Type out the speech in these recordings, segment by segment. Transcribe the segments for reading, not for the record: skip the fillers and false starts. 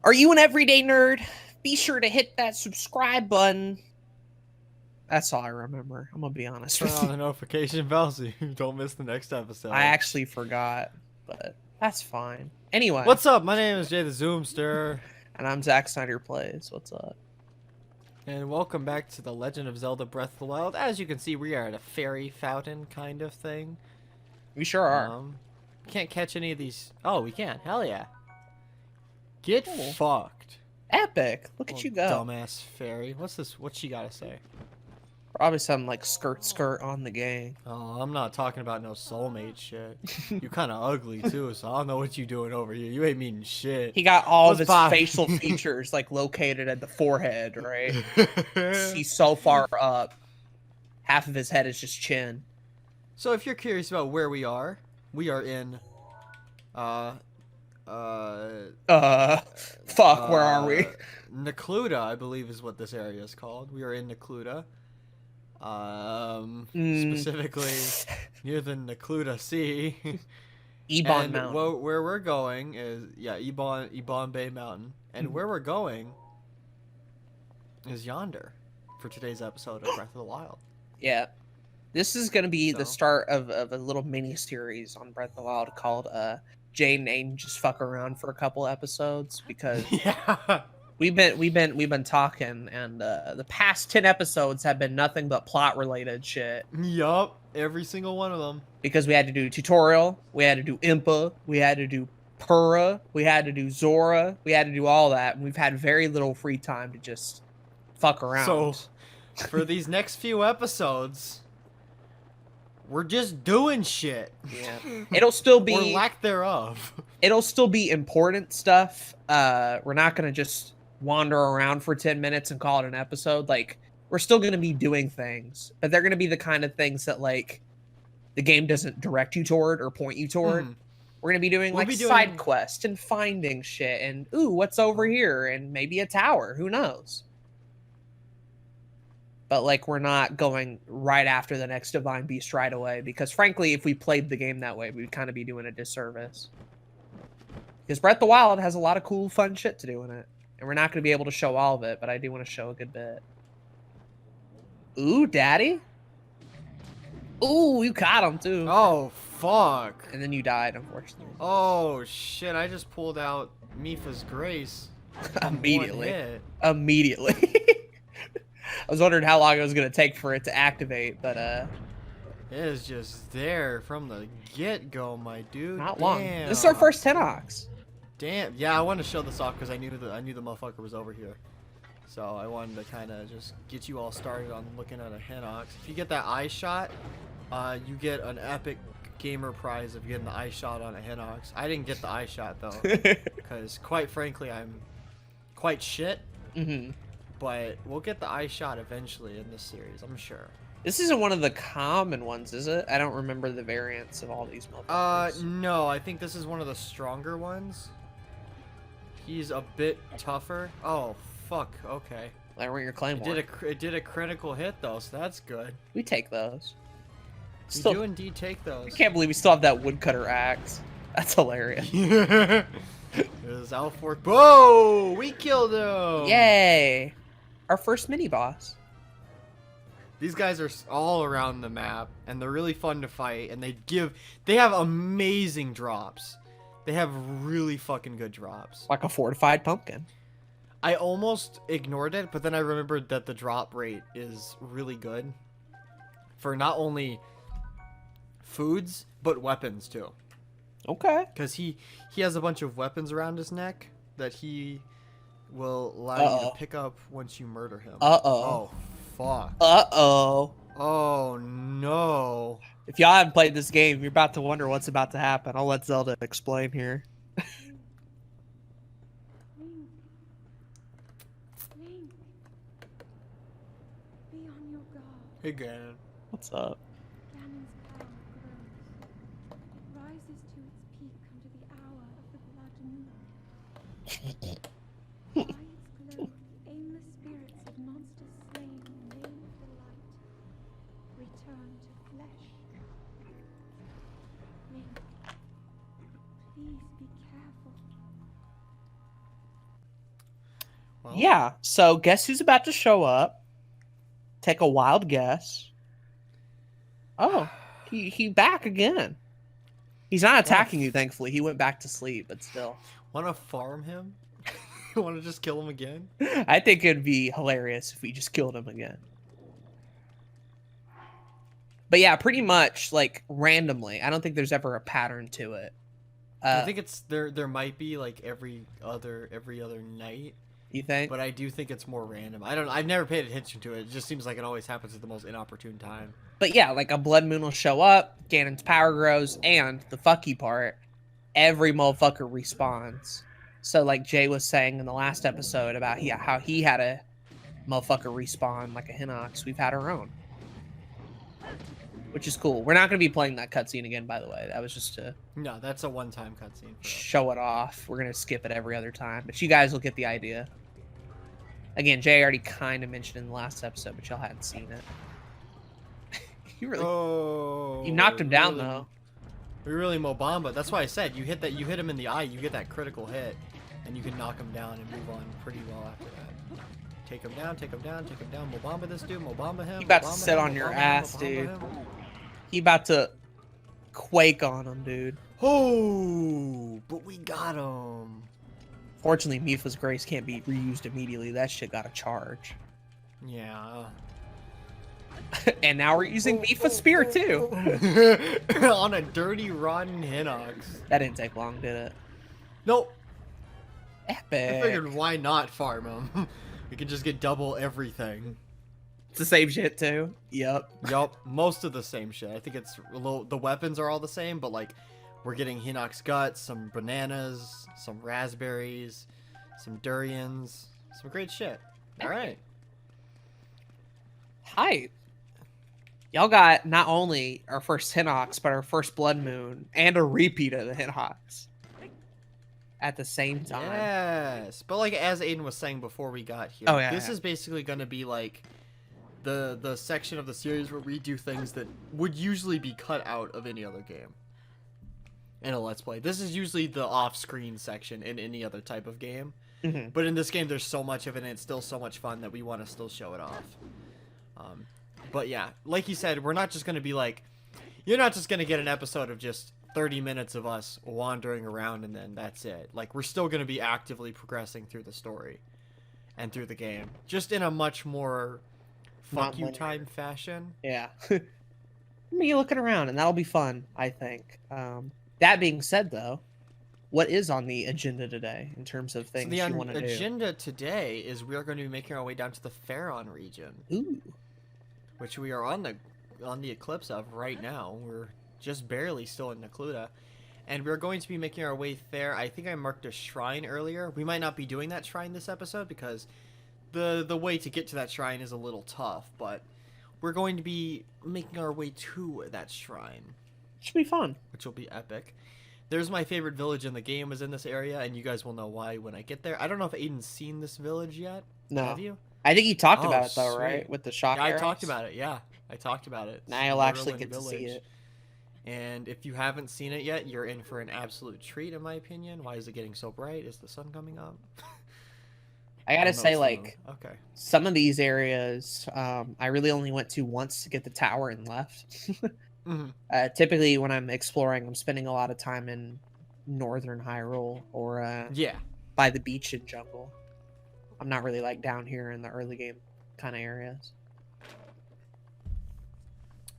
Are you an everyday nerd? Be sure to hit that subscribe button. That's all I remember. I'm gonna be honest Turn with on you. the notification bell so you don't miss the next episode. I actually forgot, but that's fine. Anyway. What's up? My name is Jay the Zoomster. And I'm Zack Snyder Plays. What's up? And welcome back to The Legend of Zelda Breath of the Wild. As you can see, we are at a fairy fountain kind of thing. We sure are. Can't catch any of these. Oh, we can. Hell yeah. Get Cool. fucked. Epic. Look at you go. Dumbass fairy. What's this? What's she gotta say? Probably some like skirt on the gang. Oh, I'm not talking about no soulmate shit. You kind of ugly too, so I don't know what you doing over here. You ain't meaning shit. He got all of What's his facial features like located at the forehead, right? He's so far up. Half of his head is just chin. So if you're curious about where we are in fuck, where are we? Necluda, I believe is what this area is called. We are in Necluda. Specifically near the Necluda Sea. Ebon Mountain. Where we're going is Ebon Bay Mountain. And where we're going is yonder for today's episode of Breath of the Wild. Yeah. This is going to be the start of a little mini series on Breath of the Wild called Jay and Aiden Just Fuck Around for a couple episodes because yeah. We've been talking, and the past 10 episodes have been nothing but plot related shit. Yup, every single one of them. Because we had to do tutorial, we had to do Impa, we had to do Pura, we had to do Zora, we had to do all that, and we've had very little free time to just fuck around. So, for these next few episodes, we're just doing shit. Yeah, it'll still be or lack thereof. It'll still be important stuff. We're not gonna just wander around for 10 minutes and call it an episode. Like, we're still going to be doing things, but they're going to be the kind of things that, like, the game doesn't direct you toward or point you toward. We're going to be doing, side quests and finding shit and, ooh, what's over here? And maybe a tower. Who knows? But, like, we're not going right after the next Divine Beast right away because, frankly, if we played the game that way, we'd kind of be doing a disservice. Because Breath of the Wild has a lot of cool, fun shit to do in it. And we're not going to be able to show all of it, but I do want to show a good bit. Ooh, daddy. Ooh, you caught him, too. Oh, fuck. And then you died, unfortunately. Oh, shit. I just pulled out Mipha's Grace. Immediately. I was wondering how long it was going to take for it to activate, but, It is just there from the get-go, my dude. Not long. This is our first 10-ox. Damn. Yeah, I wanted to show this off because I knew the motherfucker was over here. So I wanted to kind of just get you all started on looking at a Hinox. If you get that eye shot, you get an epic gamer prize of getting the eye shot on a Hinox. I didn't get the eye shot though, because quite frankly, I'm quite shit. But we'll get the eye shot eventually in this series, I'm sure. This isn't one of the common ones, is it? I don't remember the variants of all these motherfuckers. No, I think this is one of the stronger ones. He's a bit tougher. Oh, fuck. Okay. Like, we're your claymore. It did a critical hit, though, so that's good. We take those. We do indeed take those. I can't believe we still have that woodcutter axe. That's hilarious. There's Alfork. Whoa! We killed him! Yay! Our first mini-boss. These guys are all around the map, and they're really fun to fight, and they have amazing drops. They have really fucking good drops. Like a fortified pumpkin. I almost ignored it, but then I remembered that the drop rate is really good. For not only foods, but weapons too. Okay. Because he has a bunch of weapons around his neck that he will allow you to pick up once you murder him. Oh, fuck. Oh, no. If y'all haven't played this game, you're about to wonder what's about to happen. I'll let Zelda explain here. Hey, Ganon. What's up? Ganon's power grows. It rises to its peak under the hour of the blood moon. By its glow, the aimless spirits of monsters slain in the name of the light return to flesh. Link, please be careful. Well, Yeah. So guess who's about to show up? Take a wild guess. Oh, he back again. He's not attacking you, thankfully. He went back to sleep, but still. Want to farm him? Want to just kill him again? I think it'd be hilarious if we just killed him again. But yeah, pretty much like randomly. I don't think there's ever a pattern to it. I think it's there might be like every other night, You think? but I do think it's more random. I've never paid attention to it. It just seems like it always happens at the most inopportune time. But yeah, like a blood moon will show up, Ganon's power grows, and the fucky part, every motherfucker respawns. So like Jay was saying in the last episode about how he had a motherfucker respawn like a Hinox, we've had our own. Which is cool. We're not going to be playing that cutscene again, by the way. That was just to No, that's a one-time cutscene. show it off. We're going to skip it every other time. But you guys will get the idea. Again, Jay already kind of mentioned in the last episode, but y'all hadn't seen it. You knocked him down, though. We really Mobamba. That's why I said you hit him in the eye, you get that critical hit, and you can knock him down and move on pretty well after that. Take him down, take him down, take him down. Mobamba this dude, Mobamba him. He about to Mobamba sit him, on your Mobamba ass, him, dude. Mobamba him. He about to quake on him, dude. Oh, but we got him. Fortunately, Mifa's Grace can't be reused immediately. That shit got a charge. Yeah. And now we're using Mifa's Spear, too. On a dirty, rotten Hinox. That didn't take long, did it? Nope. Epic. I figured why not farm him? We can just get double everything. It's the same shit, too. Yep. Yup, most of the same shit. I think it's a little, the weapons are all the same, but like we're getting Hinox guts, some bananas, some raspberries, some durians, some great shit. All right. Hype. Y'all got not only our first Hinox, but our first Blood Moon and a repeat of the Hinox at the same time. Yes, but like as Aden was saying before we got here, this is basically going to be like the section of the series where we do things that would usually be cut out of any other game in a Let's Play. This is usually the off-screen section in any other type of game. Mm-hmm. But in this game, there's so much of it, and it's still so much fun that we want to still show it off. But yeah, like you said, we're not just going to be like, you're not just going to get an episode of just 30 minutes of us wandering around and then that's it. Like, we're still going to be actively progressing through the story and through the game, just in a much more fuck you time fashion. Yeah. Me looking around, and that'll be fun, I think. That being said, though, what is on the agenda today in terms of things you want to do? The agenda today is we are going to be making our way down to the Pharaon region. Ooh. Which we are on the eclipse of right now. We're just barely still in Necluda. And we're going to be making our way there. I think I marked a shrine earlier. We might not be doing that shrine this episode because the way to get to that shrine is a little tough, but we're going to be making our way to that shrine. Should be fun. Which will be epic. There's my favorite village in the game is in this area, and you guys will know why when I get there. I don't know if Aiden's seen this village yet. No. Have you? I think he talked Oh, about it, though, sweet. right? With the shock Yeah, I arrows? talked about it, yeah. I talked about it. Now you'll actually get to see Village. it. And if you haven't seen it yet, you're in for an absolute treat, in my opinion. Why is it getting so bright? Is the sun coming up? I gotta Oh, no, say, it's like, not. Okay. some of these areas, I really only went to once to get the tower and left. Mhm. Typically, when I'm exploring, I'm spending a lot of time in northern Hyrule or Yeah. by the beach and jungle. I'm not really like down here in the early game kind of areas.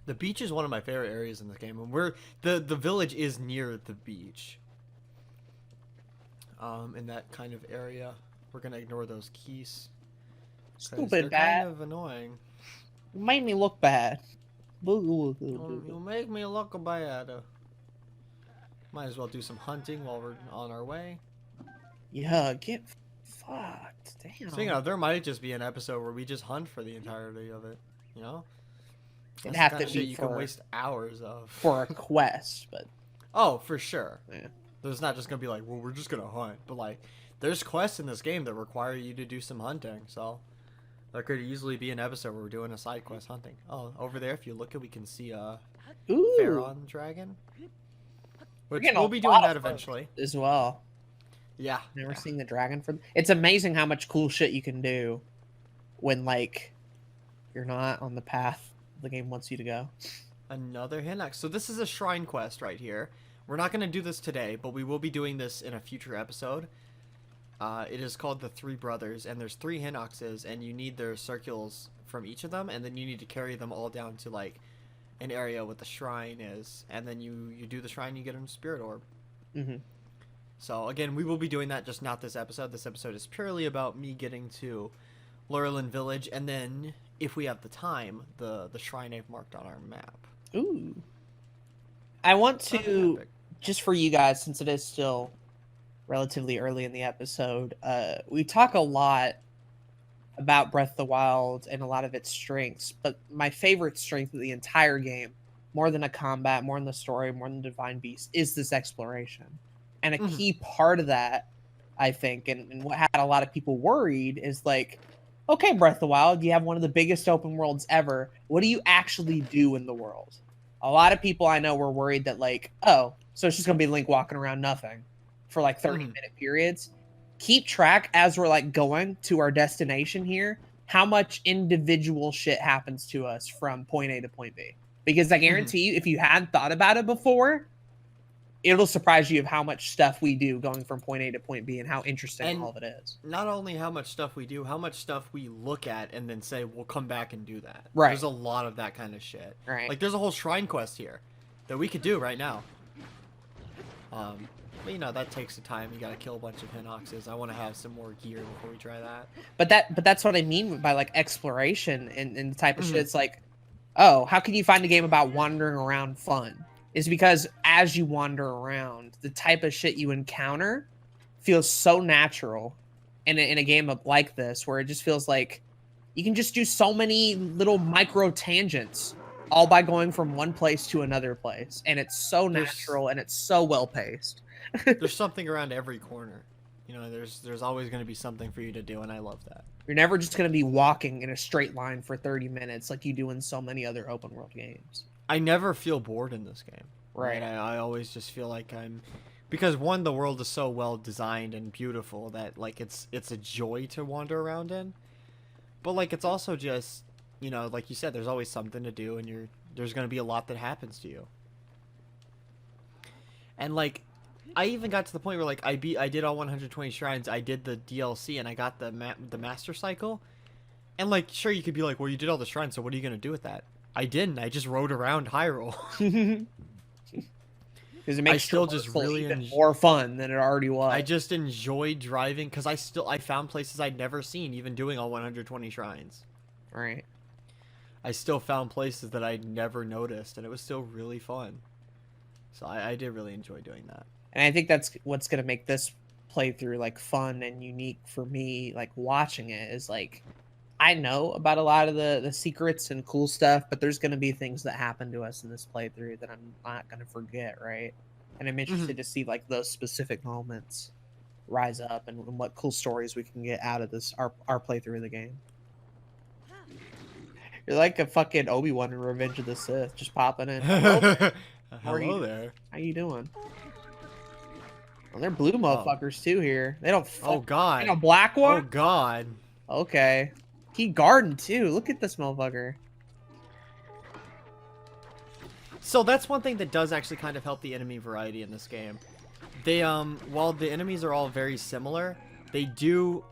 The beach is one of my favorite areas in this game, and the village is near the beach. In that kind of area, we're gonna ignore those keys. 'Cause Stupid they're bat. kind of annoying. You made me look bad. You make me look bad. Might as well do some hunting while we're on our way. Yeah, get fucked. Damn. Speaking of, there might just be an episode where we just hunt for the entirety of it. You know? It'd That's have the to kind of shit be you can for, waste hours of. for a quest, but Oh, for sure. yeah. There's not just gonna be like, well, we're just gonna hunt, but like, there's quests in this game that require you to do some hunting. So there could easily be an episode where we're doing a side quest hunting. Oh, over there, if you look at, we can see a Ooh, Pharaon dragon, which getting we'll a be lot doing of that fun. eventually. as well. Yeah. Never yeah. seen the dragon for. It's amazing how much cool shit you can do when like you're not on the path the game wants you to go. Another Hinox. So this is a shrine quest right here. We're not going to do this today, but we will be doing this in a future episode. It is called the Three Brothers, and there's 3 Hinoxes, and you need their circles from each of them, and then you need to carry them all down to like an area what the shrine is, and then you do the shrine, you get a spirit orb. Mm-hmm. So again, we will be doing that, just not this episode. This episode is purely about me getting to Laurelin Village, and then if we have the time, the shrine I've marked on our map. Ooh. I want to, Epic. just for you guys, since it is still relatively early in the episode, we talk a lot about Breath of the Wild and a lot of its strengths, but my favorite strength of the entire game, more than a combat, more than the story, more than Divine Beast, is this exploration. And a key part of that, I think, and what had a lot of people worried is like, okay, Breath of the Wild, you have one of the biggest open worlds ever. What do you actually do in the world? A lot of people I know were worried that like, oh, so it's just going to be Link walking around nothing for like 30-minute periods. Keep track as we're like going to our destination here, how much individual shit happens to us from point A to point B. Because I guarantee you, if you hadn't thought about it before, it'll surprise you of how much stuff we do going from point A to point B and how interesting And all of it is. not only how much stuff we do, how much stuff we look at and then say we'll come back and do that. Right. There's a lot of that kind of shit. Right. Like there's a whole shrine quest here that we could do right now. But you know, that takes the time. You gotta kill a bunch of Hinoxes. I want to have some more gear before we try that. But that's what I mean by like exploration and the type of shit. It's like, oh, how can you find a game about wandering around fun? Is because as you wander around, the type of shit you encounter feels so natural in a game like this, where it just feels like you can just do so many little micro tangents all by going from one place to another place. And it's so natural and it's so well paced. There's something around every corner. You know, there's always going to be something for you to do, and I love that. You're never just going to be walking in a straight line for 30 minutes like you do in so many other open world games. I never feel bored in this game. Right. I always just feel like because one, the world is so well designed and beautiful that like it's a joy to wander around in. But like it's also just, you know, like you said, there's always something to do, and there's going to be a lot that happens to you. And like I even got to the point where like I did all 120 shrines. I did the DLC and I got the master cycle. And like sure, you could be like, well, you did all the shrines, so what are you going to do with that? I didn't. I just rode around Hyrule. Because it makes still just really even more fun than it already was. I just enjoyed driving because I found places I'd never seen, even doing all 120 shrines. Right. I still found places that I'd never noticed, and it was still really fun. So I did really enjoy doing that. And I think that's what's going to make this playthrough like fun and unique for me, like watching it, is like I know about a lot of the secrets and cool stuff, but there's going to be things that happen to us in this playthrough that I'm not going to forget, right? And I'm interested to see like those specific moments rise up and what cool stories we can get out of this our playthrough of the game. You're like a fucking Obi-Wan in Revenge of the Sith, just popping in. Hello there. How you doing? Well, they're blue motherfuckers too here. They don't. Oh God. And a black one. Oh God. Okay. He garden too. Look at this motherfucker. So that's one thing that does actually kind of help the enemy variety in this game. They while the enemies are all very similar, they do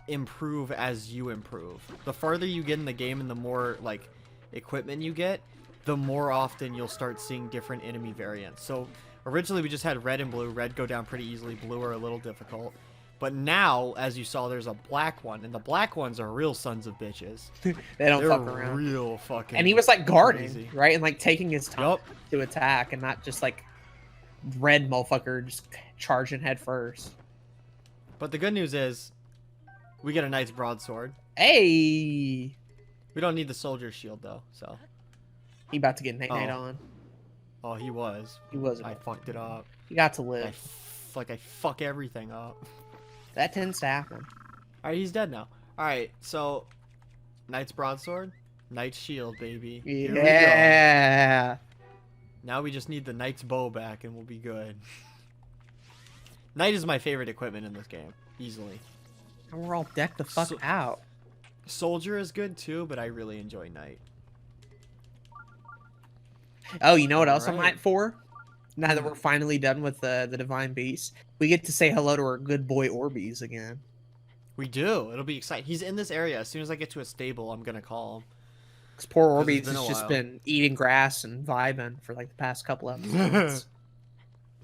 improve as you improve. The farther you get in the game and the more like equipment you get, the more often you'll start seeing different enemy variants. So originally we just had red and blue. Red go down pretty easily, blue are a little difficult. But now, as you saw, there's a black one, and the black ones are real sons of bitches. They're fuck around. Real fucking. And he was like guarding, crazy. right, and like taking his time to attack, and not just like red motherfucker just charging head first. But the good news is, we get a nice broadsword. Hey, we don't need the soldier shield though, so. He about to get night on. Oh, he was. He was. I fucked it up. He got to live. I fuck everything up. That tends to happen. Alright, he's dead now. Alright, so Knight's broadsword, Knight's shield, baby. Yeah. Here we go. Now we just need the Knight's bow back and we'll be good. Knight is my favorite equipment in this game, easily. And we're all decked the fuck out. Soldier is good too, but I really enjoy Knight. Oh, you know what else I'm Alright. hyped for? Now that we're finally done with the Divine Beast, we get to say hello to our good boy Orbeez again. We do. It'll be exciting. He's in this area. As soon as I get to a stable, I'm gonna call him. Because poor 'Cause Orbeez it's been has a just while. been eating grass and vibing for like the past couple episodes.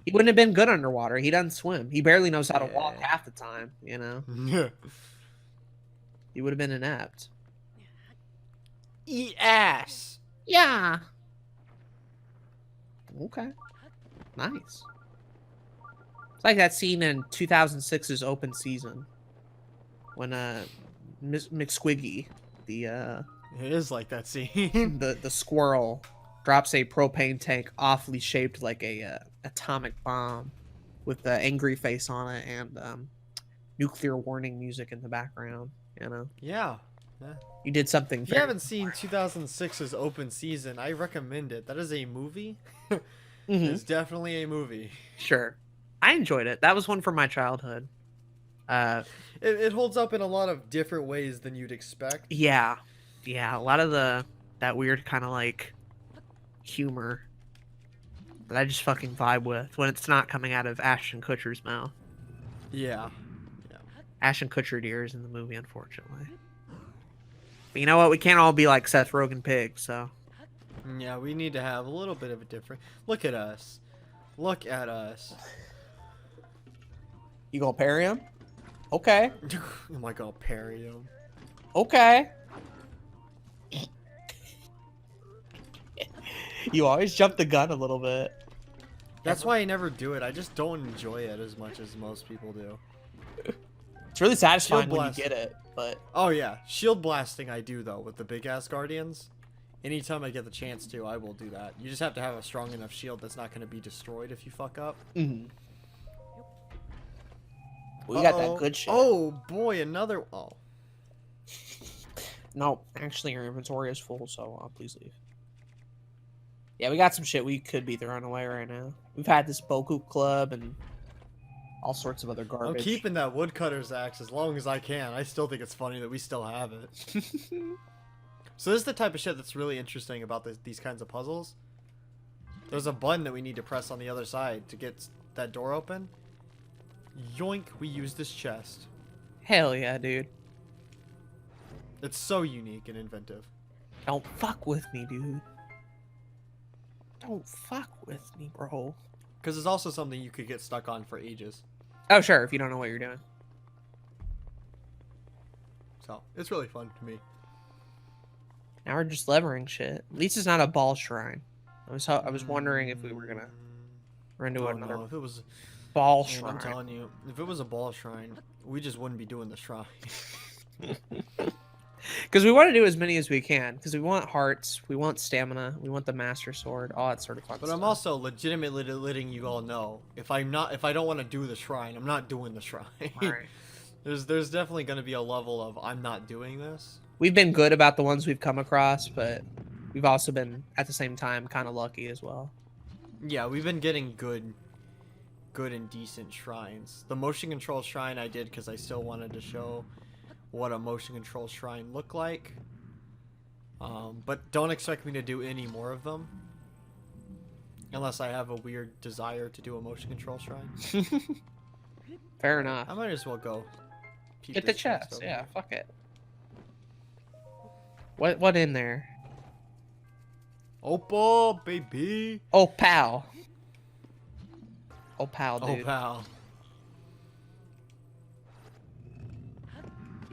He wouldn't have been good underwater. He doesn't swim. He barely knows how to walk Yeah. half the time, you know? He would have been inept. Eat ass. Yeah. Okay. Nice. It's like that scene in 2006's Open Season when McSquiggy, the It is like that scene. the squirrel, drops a propane tank awfully shaped like a atomic bomb with the angry face on it and nuclear warning music in the background. You know, Yeah. you did something. If you haven't seen 2006's Open Season, I recommend it. That is a movie. It's definitely a movie. Sure, I enjoyed it. That was one from my childhood. It holds up in a lot of different ways than you'd expect. Yeah, a lot of that weird kind of like humor that I just fucking vibe with when it's not coming out of Ashton Kutcher's mouth. Yeah. Ashton Kutcher ears in the movie, unfortunately. But you know what? We can't all be like Seth Rogen Pig, so. Yeah, we need to have a little bit of a different. Look at us. Look at us. You gonna parry him? Okay. Oh my god, parry him. Okay. You always jump the gun a little bit. That's why I never do it. I just don't enjoy it as much as most people do. It's really satisfying Shield when you blast. get it, but Oh yeah, shield blasting I do though with the big ass guardians. Anytime I get the chance to, I will do that. You just have to have a strong enough shield that's not going to be destroyed if you fuck up. we got that good shit. Oh boy, another. Oh, No, actually, your inventory is full, so please leave. Yeah, we got some shit we could be throwing away right now. We've had this Boku Club and all sorts of other I'm garbage. keeping that woodcutter's axe as long as I can. I still think it's funny that we still have it. So this is the type of shit that's really interesting about these kinds of puzzles. There's a button that we need to press on the other side to get that door open. Yoink, we use this chest. Hell yeah, dude. It's so unique and inventive. Don't fuck with me, dude. Don't fuck with me, bro. Because it's also something you could get stuck on for ages. Oh, sure, if you don't know what you're doing. So, it's really fun to me. Now we're just levering shit. At least it's not a ball shrine. I was wondering if we were gonna run into Don't another know. If it was, ball man, shrine. I'm telling you, if it was a ball shrine, we just wouldn't be doing the shrine. Because we want to do as many as we can. Because we want hearts, we want stamina, we want the master sword, all that sort of fun But stuff. I'm also legitimately letting you all know, if I don't want to do the shrine, I'm not doing the shrine. Alright. There's definitely going to be a level of I'm not doing this. We've been good about the ones we've come across, but we've also been at the same time kind of lucky as well. Yeah, we've been getting good and decent shrines. The motion control shrine I did because I still wanted to show what a motion control shrine looked like. But don't expect me to do any more of them. Unless I have a weird desire to do a motion control shrine. Fair enough. I might as well go peep Get the this chest chest, over yeah, here. fuck it. What in there? Opal, baby. Oh, pal. Oh, pal, Oh, dude. pal.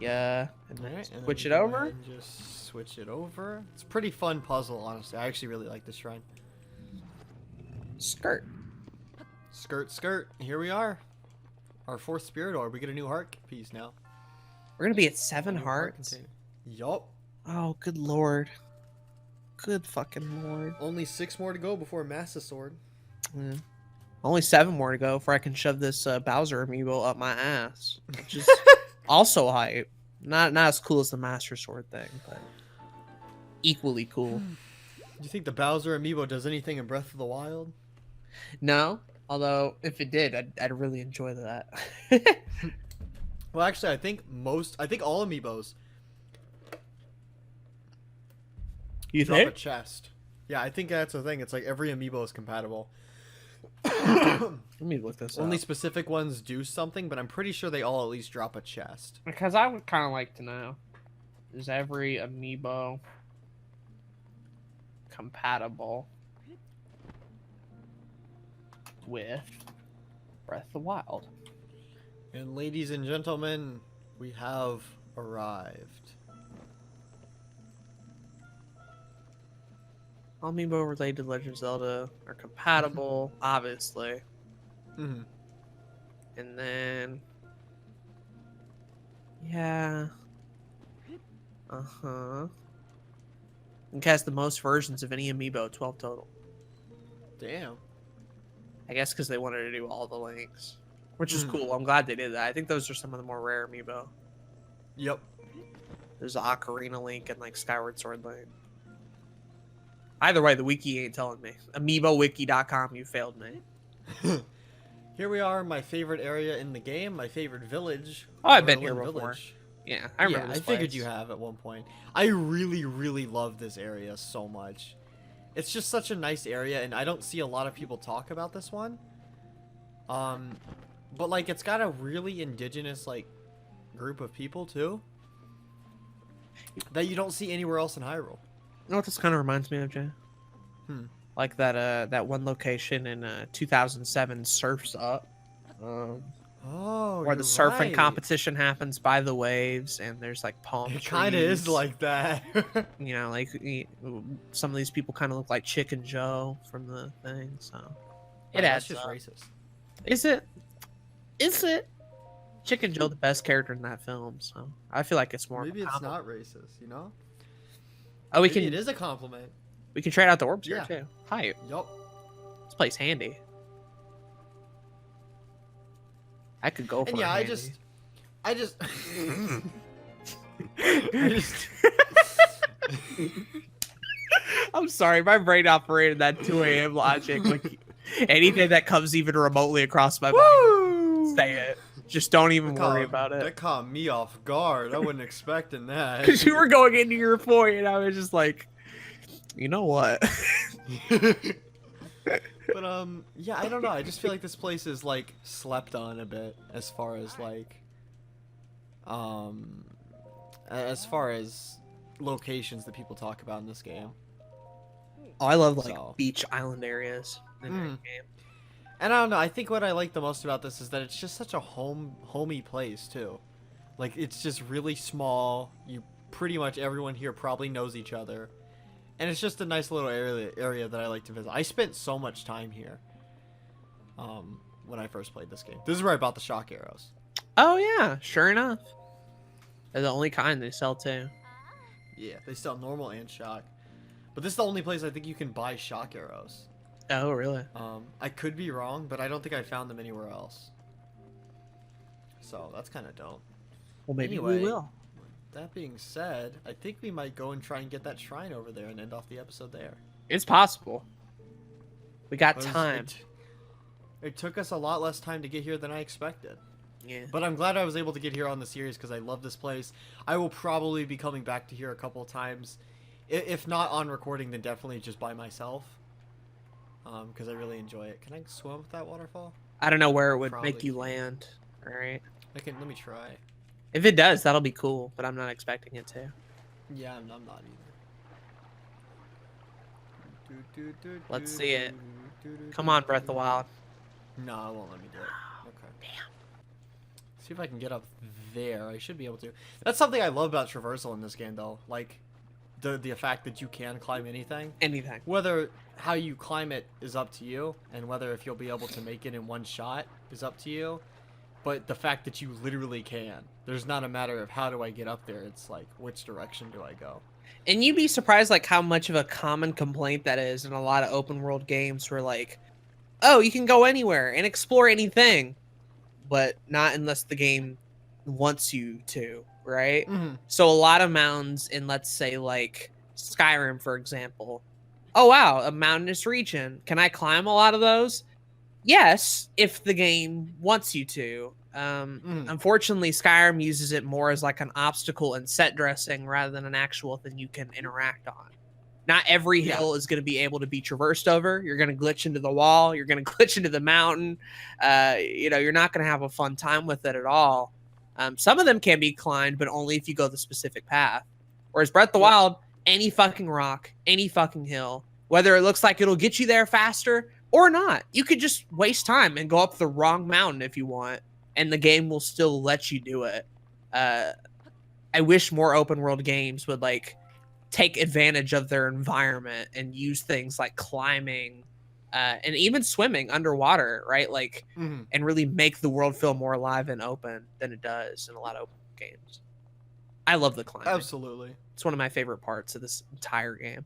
Yeah. And then Alright, and then switch we it go over. ahead and just switch it over. It's a pretty fun puzzle, honestly. I actually really like this shrine. Skirt. Skirt, skirt. Here we are. Our fourth spirit orb. We get a new heart piece now. We're gonna be at 7 New heart hearts. container. Yup. Oh, good lord. Good fucking lord. Only 6 more to go before Master Sword. Yeah. Only 7 more to go before I can shove this Bowser amiibo up my ass. Which is also hype. Not as cool as the Master Sword thing, but equally cool. Do you think the Bowser amiibo does anything in Breath of the Wild? No. Although, if it did, I'd really enjoy that. Well, actually, I think all amiibos You drop a think? chest. Yeah, I think that's the thing. It's like every amiibo is compatible. Let me look this Only up. specific ones do something, but I'm pretty sure they all at least drop a chest. Because I would kind of like to know, is every amiibo compatible with Breath of the Wild? And ladies and gentlemen, we have arrived. All amiibo related to Legend of Zelda are compatible, obviously. Mm-hmm. And then, yeah. Uh-huh. And cast the most versions of any amiibo, 12 total. Damn. I guess because they wanted to do all the links. Which is Mhm. cool. I'm glad they did that. I think those are some of the more rare amiibo. Yep. There's the Ocarina Link and like Skyward Sword Link. Either way, the wiki ain't telling me. AmiiboWiki.com, you failed me. Here we are, my favorite area in the game, my favorite village. Oh, I've been here Merlin before. Village. Yeah, I remember Yeah, this I figured place. you have at one point. I really, really love this area so much. It's just such a nice area, and I don't see a lot of people talk about this one. But like, it's got a really indigenous like group of people too that you don't see anywhere else in Hyrule. You know what this kind of reminds me of, Jay? Like that one location in 2007, Surf's Up. Oh, Where the you're surfing right. competition happens by the waves, and there's like palm It trees. kind of is like that. You know, like some of these people kind of look like Chicken Joe from the thing. So it That's adds just up. racist. Is it? Is it? Chicken Joe the best character in that film, so I feel like it's more. Maybe of a it's compliment. not racist, you know? Oh, we Maybe can. it is a compliment. We can trade out the orbs Yeah. here too. Hi, Yup. this place handy. I could go for And a yeah, I handy. just I'm sorry, my brain operated that 2 a.m. logic. Like anything that comes even remotely across my mind, Woo! say it. Just don't even That worry caught- about That it. caught me off guard. I wasn't expecting that. Because you were going into your point, and I was just like, you know what? But yeah, I don't know. I just feel like this place is like slept on a bit as far as like as far as locations that people talk about in this game. Oh, I love like So. beach island areas in the Mm. game. And I don't know, I think what I like the most about this is that it's just such a homey place too. Like it's just really small. You pretty much everyone here probably knows each other. And it's just a nice little area that I like to visit. I spent so much time here when I first played this game. This is where I bought the shock arrows. Oh yeah, sure enough. They're the only kind they sell too. Yeah, they sell normal and shock. But this is the only place I think you can buy shock arrows. Oh really? I could be wrong, but I don't think I found them anywhere else. So that's kind of dope. Well, maybe Anyway. we will. That being said, I think we might go and try and get that shrine over there and end off the episode there. It's possible. We got But time. It took us a lot less time to get here than I expected. Yeah. But I'm glad I was able to get here on the series because I love this place. I will probably be coming back to here a couple of times. If not on recording, then definitely just by myself. Because I really enjoy it. Can I swim with that waterfall? I don't know where it would make Probably. you land. All right. Let me try. If it does, that'll be cool, but I'm not expecting it to. Yeah, I'm not either. Let's see it. Come on, Breath of the Wild. No, it won't let me do it. Okay. Damn. See if I can get up there. I should be able to. That's something I love about traversal in this game, though. Like, the fact that you can climb anything. Anything. Whether how you climb it is up to you, and whether if you'll be able to make it in one shot is up to you. But the fact that you literally can. There's not a matter of how do I get up there. It's like, which direction do I go? And you'd be surprised like how much of a common complaint that is in a lot of open world games where like, oh, you can go anywhere and explore anything, but not unless the game wants you to, right? Mm-hmm. So a lot of mountains in, let's say, like Skyrim, for example. Oh, wow, a mountainous region. Can I climb a lot of those? Yes, if the game wants you to. Mhm. Unfortunately, Skyrim uses it more as like an obstacle and set dressing rather than an actual thing you can interact on. Not every Yeah. hill is going to be able to be traversed over. You're going to glitch into the wall. You're going to glitch into the mountain. You're not going to have a fun time with it at all. Some of them can be climbed, but only if you go the specific path. Whereas Breath of the Yep. Wild, any fucking rock, any fucking hill, whether it looks like it'll get you there faster or not, you could just waste time and go up the wrong mountain if you want, and the game will still let you do it. I wish more open world games would like take advantage of their environment and use things like climbing and even swimming underwater, right? Like, Mhm. and really make the world feel more alive and open than it does in a lot of open games. I love the climbing. Absolutely. It's one of my favorite parts of this entire game.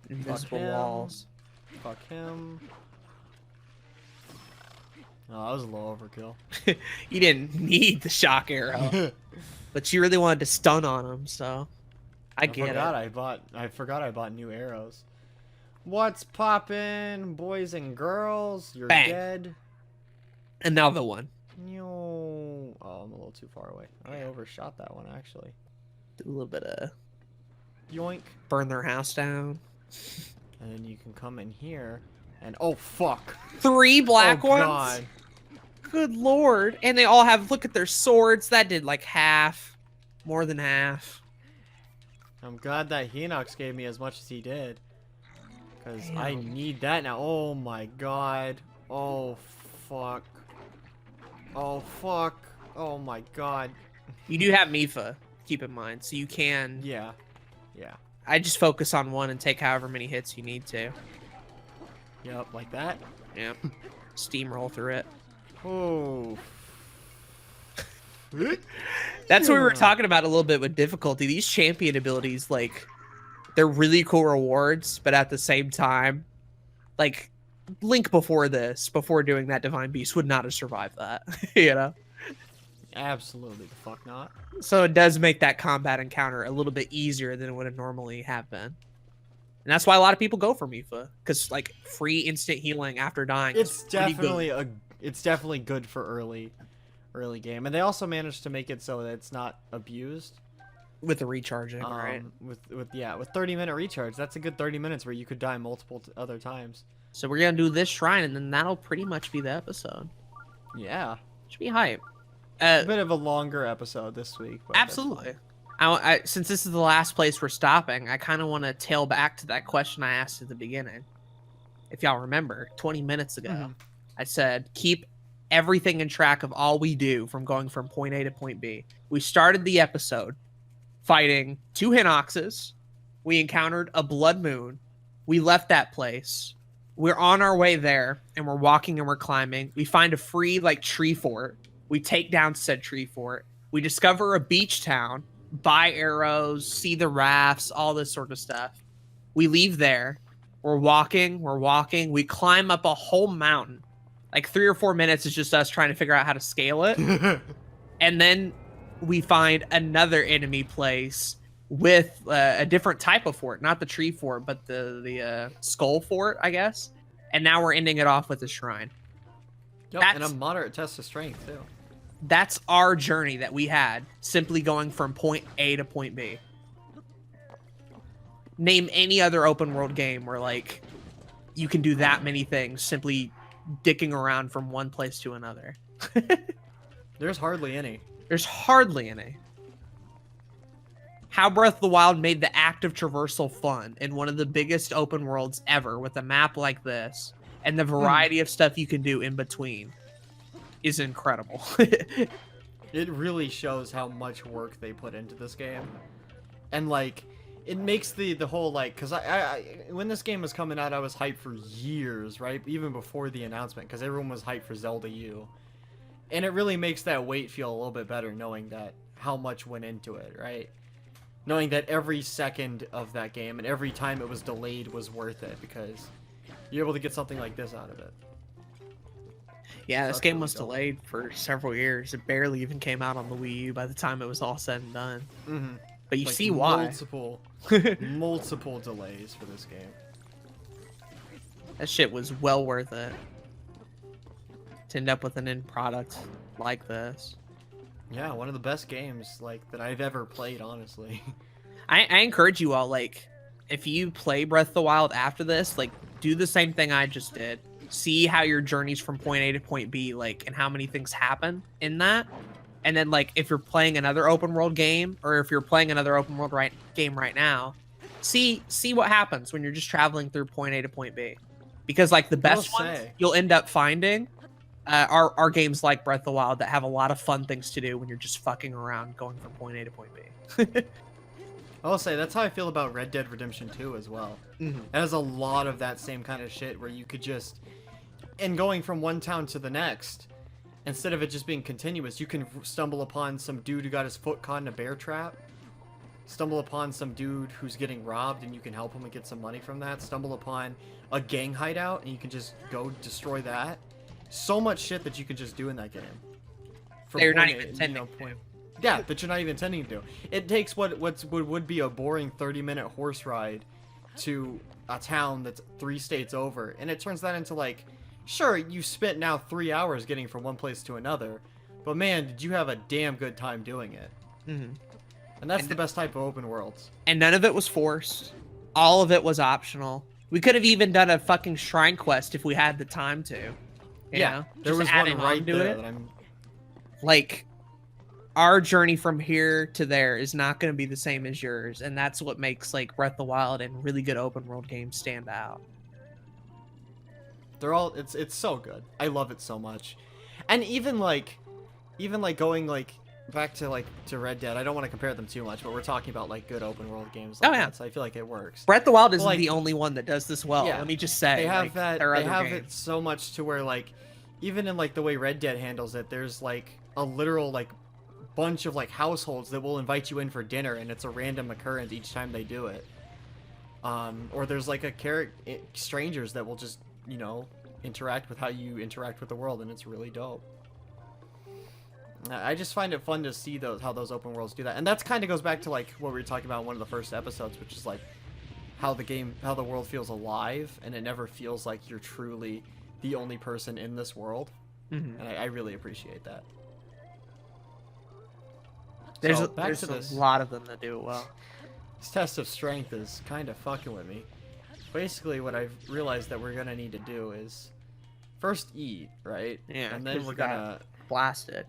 Invisible him. walls. Fuck him. Oh, that was a little overkill. You didn't need the shock arrow, but you really wanted to stun on him, so I get it. I forgot I bought new arrows. What's poppin', boys and girls? You're Bang. dead. Another one. No. Oh, I'm a little too far away. I overshot that one actually. Do a little bit of Yoink. burn their house down. And then you can come in here and oh fuck. 3 black Oh, ones. God. Good lord. And they all have, look at their swords. That did like half. More than half. I'm glad that Hinox gave me as much as he did. Because I Damn. need that now. Oh my god. Oh fuck. Oh fuck. Oh my god. You do have Mifa, keep in mind. So you can. Yeah. Yeah. I just focus on one and take however many hits you need to. Yep, like that. Yep. Steamroll through it. Oh. That's what we were talking about a little bit with difficulty. These champion abilities, like, they're really cool rewards, but at the same time, like, Link before this, before doing that Divine Beast, would not have survived that, you know? Absolutely the fuck not. So it does make that combat encounter a little bit easier than it would have normally have been. And that's why a lot of people go for Mifa, because, like, free instant healing after dying It's is pretty definitely good. it's definitely good for early game. And they also managed to make it so that it's not abused. With the recharging, right? With 30-minute recharge, that's a good 30 minutes where you could die multiple other times. So we're gonna do this shrine, and then that'll pretty much be the episode. Yeah, Should be hype. a bit of a longer episode this week. But that's Absolutely. fine. Since this is the last place we're stopping, I kind of want to tail back to that question I asked at the beginning. If y'all remember, 20 minutes ago, Mhm. I said, keep everything in track of all we do from going from point A to point B. We started the episode fighting 2 Hinoxes. We encountered a blood moon. We left that place. We're on our way there, and we're walking and we're climbing. We find a free, like, tree fort. We take down said tree fort. We discover a beach town, buy arrows, see the rafts, all this sort of stuff. We leave there. We're walking. We climb up a whole mountain. Like 3 or 4 minutes is just us trying to figure out how to scale it. And then we find another enemy place with a different type of fort, not the tree fort, but the skull fort, I guess. And now we're ending it off with a shrine. Yep, and a moderate test of strength too. That's our journey that we had, simply going from point A to point B. Name any other open world game where, like, you can do that many things simply dicking around from one place to another. There's hardly any. There's hardly any. How Breath of the Wild made the act of traversal fun in one of the biggest open worlds ever with a map like this and the variety of stuff you can do in between is incredible. It really shows how much work they put into this game. And, like, it makes the whole, like, because I when this game was coming out, I was hyped for years, right? Even before the announcement, because everyone was hyped for Zelda U. And it really makes that wait feel a little bit better knowing that how much went into it, right? Knowing that every second of that game and every time it was delayed was worth it because you're able to get something like this out of it. Yeah, this That's game really was dope. delayed for several years. It barely even came out on the Wii U by the time it was all said and done. Mm-hmm. But you Like, see why. multiple delays for this game. That shit was well worth it. to end up with an end product like this. Yeah, one of the best games like that I've ever played, honestly. I encourage you all, like, if you play Breath of the Wild after this, like, do the same thing I just did. See how your journeys from point A to point B, like, and how many things happen in that. And then, like, if you're playing another open world game, or if you're playing another open world game right now, see what happens when you're just traveling through point A to point B. Because, like, the best ones you'll end up finding are games like Breath of the Wild that have a lot of fun things to do when you're just fucking around going from point A to point B. I'll say that's how I feel about Red Dead Redemption 2 as well. Mm-hmm. It has a lot of that same kind of shit where you could just, in going from one town to the next, instead of it just being continuous, you can stumble upon some dude who got his foot caught in a bear trap, stumble upon some dude who's getting robbed and you can help him and get some money from that, stumble upon a gang hideout and you can just go destroy that. So much shit that you can just do in that game. They're not even intending to. Yeah, that you're not even intending to. It takes what would be a boring 30-minute horse ride to a town that's 3 states over, and it turns that into, like, sure, you spent now 3 hours getting from one place to another, but man, did you have a damn good time doing it. Mm-hmm. And that's the best type of open worlds. And none of it was forced. All of it was optional. We could have even done a fucking shrine quest if we had the time to. You know? There was one right there that I'm... Like, our journey from here to there is not going to be the same as yours, and that's what makes, like, Breath of the Wild and really good open world games stand out. They're all... It's so good. I love it so much. And even going, like, back to, like, to Red Dead, I don't want to compare them too much, but we're talking about, like, good open world games like that, so I feel like it works. Breath of the Wild isn't the only one that does this well. Yeah, let me just say. They have like, that. They have it so much to where, like, even in, like, the way Red Dead handles it, there's, like, a literal, like, bunch of, like, households that will invite you in for dinner, and it's a random occurrence each time they do it. Or there's, like, strangers that will just, you know, interact with how you interact with the world, and it's really dope. I just find it fun to see how those open worlds do that, and that's kind of goes back to, like, what we were talking about in one of the first episodes, which is, like, how the world feels alive, and it never feels like you're truly the only person in this world. Mm-hmm. And I really appreciate that. There's a lot of them that do it well. This test of strength is kind of fucking with me. Basically, what I've realized that we're gonna need to do is first eat, right? Yeah, and then we're gonna blast it.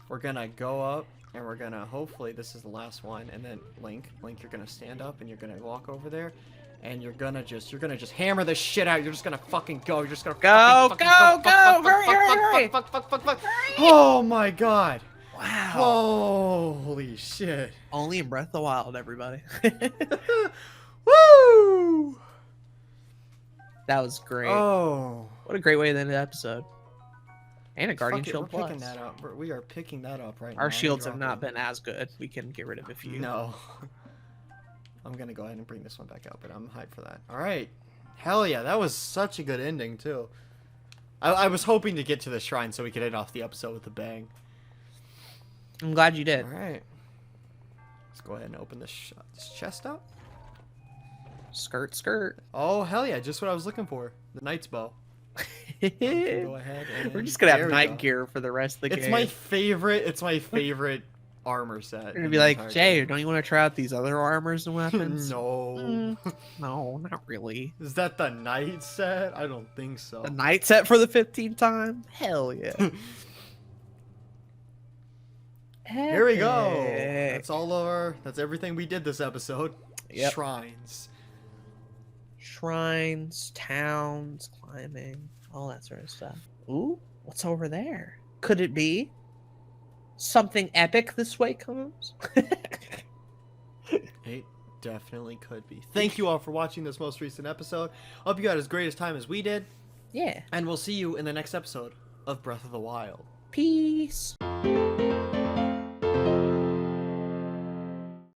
We're gonna go up, and we're gonna, hopefully this is the last one, and then Link, you're gonna stand up, and you're gonna walk over there, and you're gonna just hammer this shit out. You're just gonna fucking go. You're just gonna go. Hurry. Oh my god. Wow. Holy shit. Only in Breath of the Wild, everybody. Woo! That was great. Oh. What a great way to end the episode. And a Guardian Shield we're Plus. Picking that up. We are picking that up right now. Our shields have not been as good. We can get rid of a few. No. I'm going to go ahead and bring this one back out, but I'm hyped for that. All right. Hell yeah. That was such a good ending, too. I was hoping to get to the shrine so we could end off the episode with a bang. I'm glad you did. All right. Let's go ahead and open this chest up. Skirt. Oh, hell yeah. Just what I was looking for. The Knight's Bow. Go ahead and we're just going to have night gear for the rest of the game. It's my favorite armor set. You're going to be like, Jay, don't you want to try out these other armors and weapons? No. No, not really. Is that the night set? I don't think so. The night set for the 15th time? Hell yeah. Here we go. That's everything we did this episode. Yep. Shrines, towns, climbing, all that sort of stuff. Ooh, what's over there? Could it be something epic this way comes? It definitely could be. Thank you all for watching this most recent episode. Hope you had as great a time as we did. Yeah. And we'll see you in the next episode of Breath of the Wild. Peace.